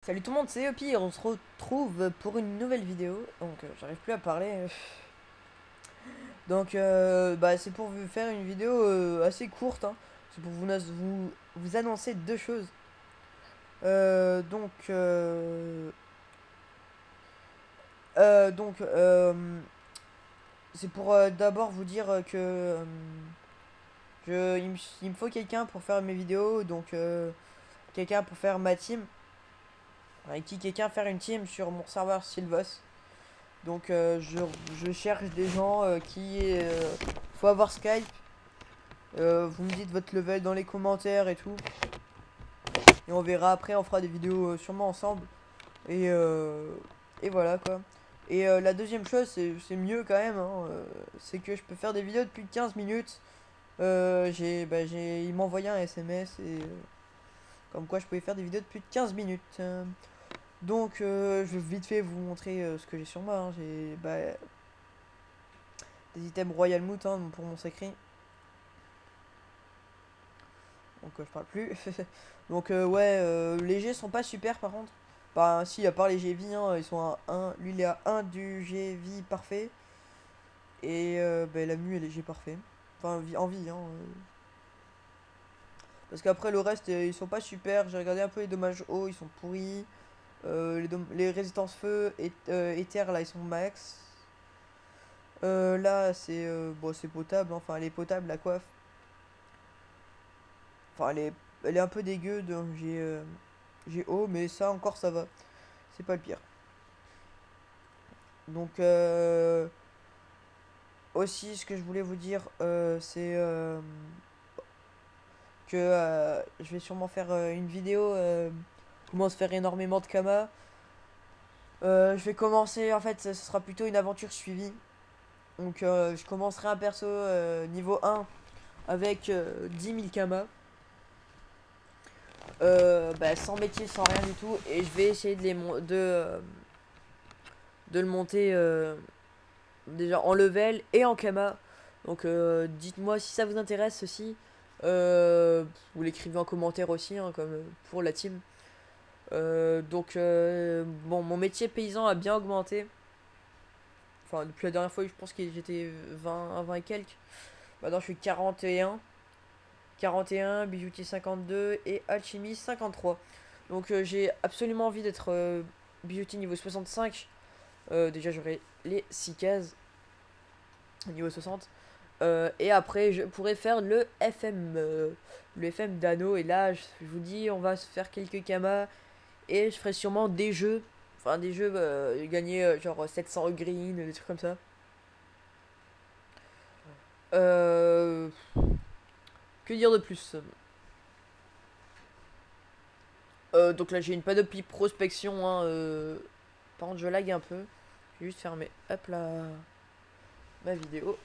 Salut tout le monde, c'est Yopi et on se retrouve pour une nouvelle vidéo. Donc j'arrive plus à parler. Donc c'est pour vous faire une vidéo assez courte, hein. C'est pour vous annoncer deux choses. Euh, donc euh, euh, donc euh, c'est pour d'abord vous dire il me faut quelqu'un pour faire mes vidéos. Donc quelqu'un pour faire ma team. Avec qui quelqu'un faire une team sur mon serveur Sylvos. Donc je cherche des gens faut avoir Skype. Vous me dites votre level dans les commentaires et tout. Et on verra après, on fera des vidéos sûrement ensemble. Et, euh, et voilà quoi. Et la deuxième chose, c'est mieux quand même, hein, c'est que je peux faire des vidéos depuis 15 minutes. Il m'a envoyé un SMS comme quoi je pouvais faire des vidéos depuis 15 minutes. Je vais vite fait vous montrer ce que j'ai sur moi, hein. J'ai des items Royal Moot, hein, pour mon sacré. Donc je parle plus. Les G sont pas super par contre. Bah si, à part les G-Vie, hein, ils sont à 1. Lui il est à 1 du G-Vie parfait. Et la Mu elle est G parfait. Enfin en vie, hein. Parce qu'après le reste ils sont pas super. J'ai regardé un peu les dommages hauts, ils sont pourris. Les résistances feu et éther là ils sont max. Là c'est potable, hein. Enfin elle est potable la coiffe. Enfin elle est un peu dégueu, donc j'ai haut, mais ça encore ça va. C'est pas le pire. Donc aussi ce que je voulais vous dire c'est que je vais sûrement faire une vidéo comment se faire énormément de kama. Je vais commencer en fait ce sera plutôt une aventure suivie. Donc je commencerai un perso niveau 1 avec 10 000 kama. Sans métier, sans rien du tout. Et je vais essayer de le monter déjà en level et en kama. Donc dites-moi si ça vous intéresse aussi. Vous l'écrivez en commentaire aussi, hein, comme pour la team. Bon, mon métier paysan a bien augmenté. Enfin, depuis la dernière fois, je pense que j'étais 20 et quelques. Maintenant, je suis 41, bijoutier 52 et alchimie 53. Donc, j'ai absolument envie d'être bijoutier niveau 65. Déjà, j'aurai les 6 cases niveau 60. Et après, je pourrais faire le FM d'anneau. Et là, je vous dis, on va se faire quelques kamas. Et je ferai sûrement des jeux. Enfin, des jeux gagner genre 700 green, des trucs comme ça. Euh, que dire de plus? Donc là, j'ai une panoplie prospection, hein. Par contre, je lag un peu. Je vais juste fermer, hop là, ma vidéo.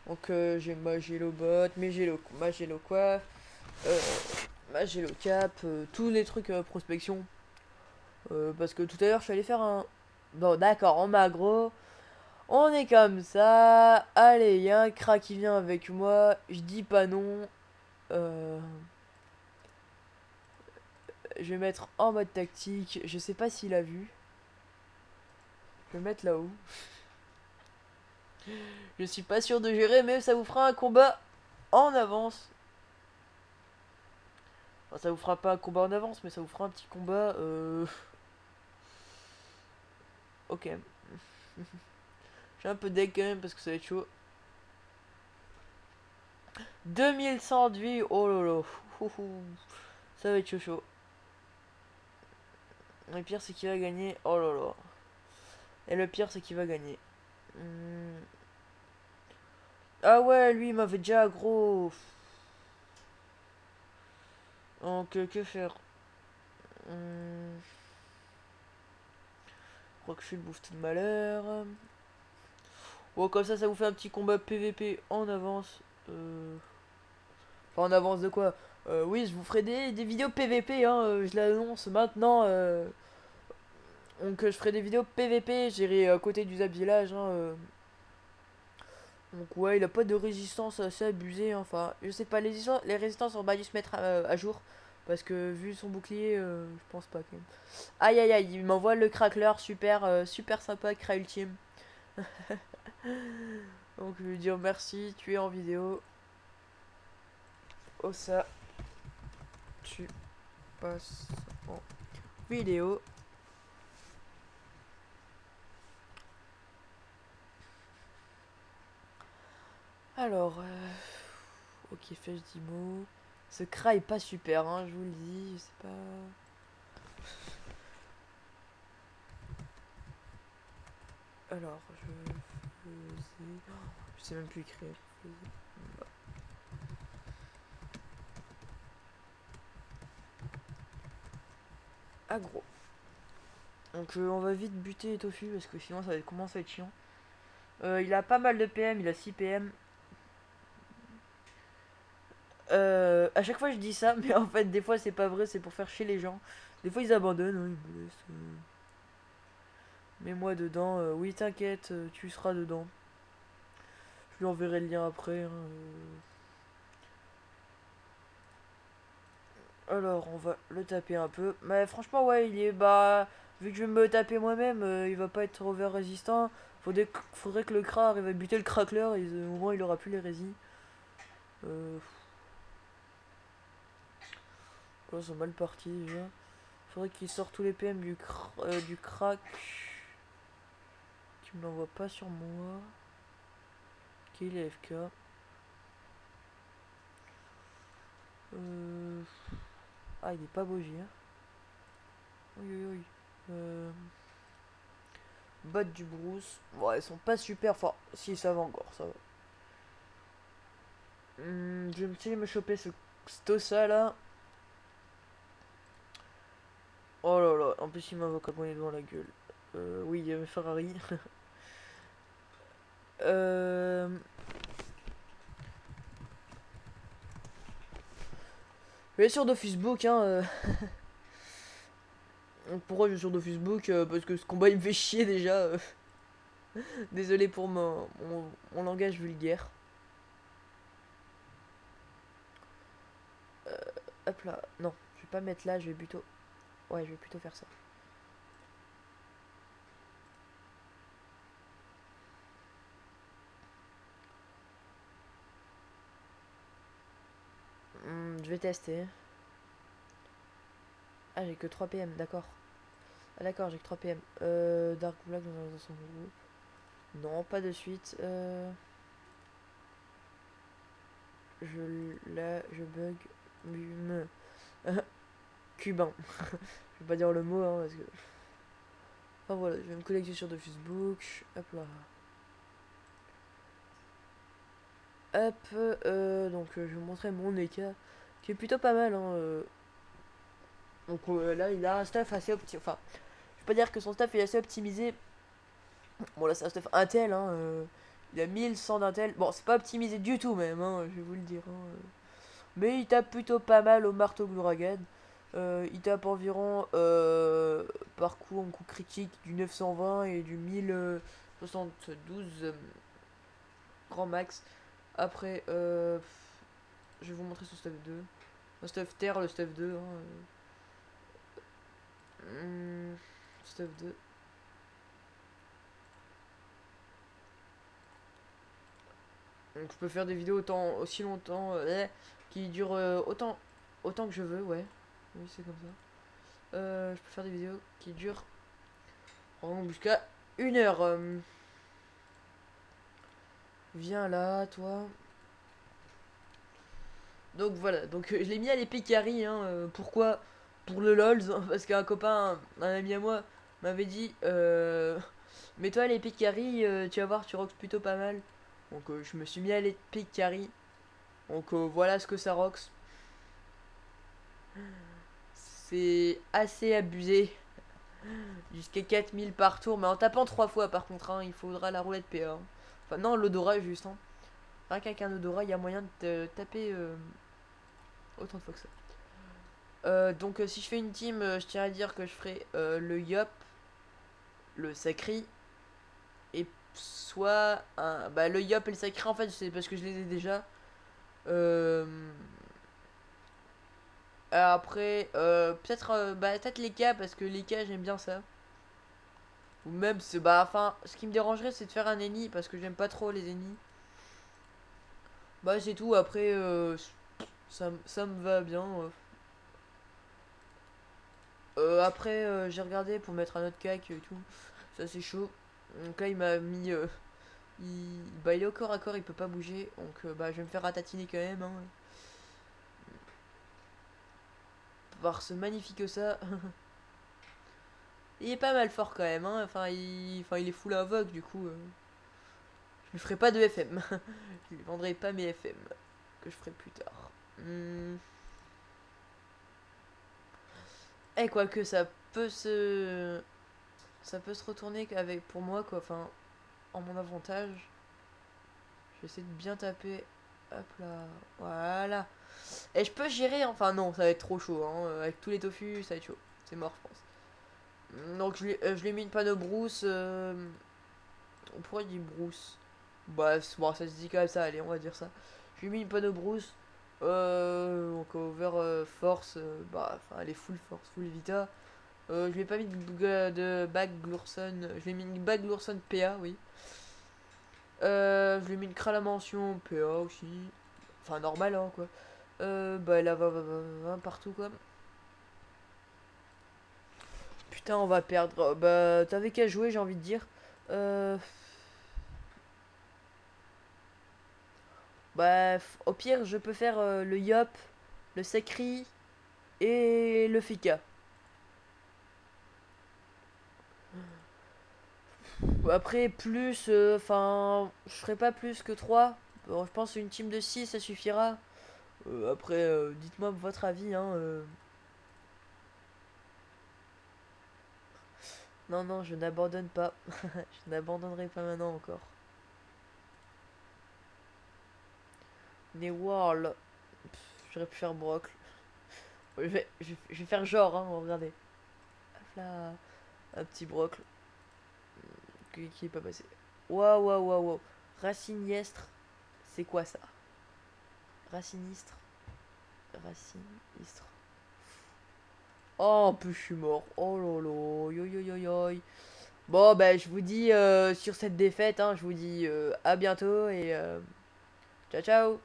Donc j'ai ma Gélo bot, ma Gélo coiffe, euh, ma Gélo cap, tous les trucs prospection. Parce que tout à l'heure je suis allé faire un... Bon d'accord, en magro, on est comme ça. Allez, il y a un crack qui vient avec moi, je dis pas non. Euh, je vais mettre en mode tactique, je sais pas s'il a vu. Je vais mettre là-haut. Je suis pas sûr de gérer, mais ça vous fera un combat en avance. Enfin, ça vous fera pas un combat en avance, mais ça vous fera un petit combat. Ok. J'ai un peu deck quand même parce que ça va être chaud. 2100 de vie, oh lolo. Ça va être chaud chaud. Le pire c'est qu'il va gagner. Oh lolo. Et le pire c'est qu'il va gagner. Hmm. Ah ouais, lui il m'avait déjà aggro. Donc que faire? Hmm. Je crois que je suis le boost de malheur. Bon, comme ça vous fait un petit combat PVP en avance. Enfin, en avance de quoi? Oui, je vous ferai des vidéos PVP, hein, je l'annonce maintenant. Donc, je ferai des vidéos PVP, j'irai à côté du Zap Village, hein. Donc, ouais, il a pas de résistance assez abusée, hein. Enfin, je sais pas, les résistances, on va dû se mettre à jour. Parce que vu son bouclier, je pense pas quand même. Aïe aïe aïe, il m'envoie le crackler, super, super sympa, Cra Ultime. Donc je vais lui dire merci, tu es en vidéo. Oh ça, tu passes en vidéo. Alors, ok, flèche d'imo. Ce Cra est pas super, hein, je vous le dis, je sais pas. Alors, je faisais... Je sais même plus écrire. Agro. Donc on va vite buter Tofu parce que sinon ça commence à être chiant. Il a pas mal de PM, il a 6 PM. À chaque fois je dis ça, mais en fait des fois c'est pas vrai, c'est pour faire chier les gens. Des fois ils abandonnent, hein, ils me laissent. Mets-moi dedans, oui t'inquiète, tu seras dedans. Je lui enverrai le lien après. Hein. Alors on va le taper un peu. Mais franchement ouais il est bah. Vu que je vais me taper moi-même, il va pas être over résistant. Faudrait que le Kra arrive à buter le crackler et au moins il aura plus les résis. Oh, c'est mal parti déjà. Faudrait qu'il sorte tous les PM du crack. Qui me l'envoie pas sur moi. Qui est les FK. Ah, il est pas beau, hein. Oui, oui, oui. Bot du Bruce. Bon, ils sont pas super forts. Si, ça va encore, ça va. Je vais essayer de me choper ce Stossa là. Oh là là, en plus il m'invoque à est devant la gueule. Oui, il y avait Ferrari. Bien sûr de Facebook, hein. Pourquoi je suis sur de Facebook parce que ce combat il me fait chier déjà. Désolé pour mon langage vulgaire. Hop là, non, je vais pas mettre là, je vais plutôt... Ouais, je vais plutôt faire ça. Je vais tester. Ah, j'ai que 3 PM, d'accord. Ah d'accord, j'ai que 3 PM. Dark Black dans son groupe. Non, pas de suite. Je bug. Cubain. Je vais pas dire le mot, hein, parce que... Enfin voilà, je vais me connecter sur de Facebook. Hop là. Hop, donc je vais vous montrer mon EK, qui est plutôt pas mal, hein. Donc là, il a un stuff assez optimisé. Enfin, je peux pas dire que son stuff est assez optimisé. Bon, là, c'est un stuff Intel, hein. Il a 1100 d'Intel. Bon, c'est pas optimisé du tout, même, hein, je vais vous le dire. Hein. Mais il tape plutôt pas mal au marteau Gluragan. Il tape environ par coup en coup critique du 920 et du 1072 grand max. Après, je vais vous montrer son stuff 2. Le stuff terre, le stuff 2. Hein, stuff 2. Donc je peux faire des vidéos aussi longtemps, qui durent autant que je veux, ouais. Oui, c'est comme ça. Je peux faire des vidéos qui durent jusqu'à 1 heure. Viens là, toi. Donc voilà, donc je l'ai mis à l'épée carry, hein, pourquoi? Pour le LOLs, hein, parce qu'un copain, un ami à moi, m'avait dit mets-toi à l'épée carry, tu vas voir, tu rocks plutôt pas mal. Donc je me suis mis à l'épée carry. Donc voilà ce que ça rocks. C'est assez abusé. Jusqu'à 4000 par tour, mais en tapant 3 fois par contre, hein, il faudra la roulette PA. Hein. Enfin non, l'odorat juste. Hein. Rien qu'avec un odorat, il y a moyen de taper autant de fois que ça. Donc si je fais une team, je tiens à dire que je ferai le Yop, le Sacri, et soit un... Bah le Yop et le Sacri en fait c'est parce que je les ai déjà. Après, peut-être bah, peut-être les cas, parce que les cas, j'aime bien ça. Ou même, bah, enfin, ce qui me dérangerait, c'est de faire un ennemi, parce que j'aime pas trop les ennemis. Bah, c'est tout. Après, ça me va bien. Après, j'ai regardé pour mettre un autre cac et tout. Ça, c'est chaud. Donc là, il m'a mis. Bah, il est au corps à corps, il peut pas bouger. Donc, bah, je vais me faire ratatiner quand même. Hein. Voir ce magnifique que ça. Il est pas mal fort quand même. Hein. Enfin, il est full invoque, du coup. Je lui ferai pas de FM. Je lui vendrai pas mes FM. Que je ferai plus tard. Eh, quoique, ça peut se retourner avec, pour moi, quoi. Enfin, en mon avantage. Je vais essayer de bien taper. Hop là. Voilà. Et je peux gérer. Enfin, non, ça va être trop chaud. Hein. Avec tous les tofu, ça va être chaud. C'est mort, je pense. Donc, je lui ai mis une panneau brousse. Pourquoi il dit brousse? Bah, bon, ça se dit comme ça. Allez, on va dire ça. Je lui ai mis une panneau brousse. Donc, over force. Bah, enfin, elle est full force, full vita. Je lui ai pas mis de bague Glurson. Je lui ai mis une bague Glurson PA, oui. Je lui ai mis une Kralamention PA aussi. Enfin, normal, hein, quoi. Bah, elle a 20 partout, quoi. Putain, on va perdre. Bah, t'avais qu'à jouer, j'ai envie de dire. Euh... Bah, au pire, je peux faire le Yop, le Sekri et le Fika. Après, plus, enfin, je ferai pas plus que 3. Bon, je pense une team de 6 ça suffira. Après, dites-moi votre avis, hein. Non, non, je n'abandonne pas. Je n'abandonnerai pas maintenant encore. Les World. J'aurais pu faire Brock. Je vais faire genre, hein, regardez. Hop là, un petit Brock qui est pas passé. Waouh, waouh, waouh, waouh. Raciniestre, c'est quoi ça? Racinistre. Racinistre. Oh, en plus, je suis mort. Oh lolo, yo yo yo yo. Bon, ben, je vous dis sur cette défaite, hein, je vous dis à bientôt et ciao ciao.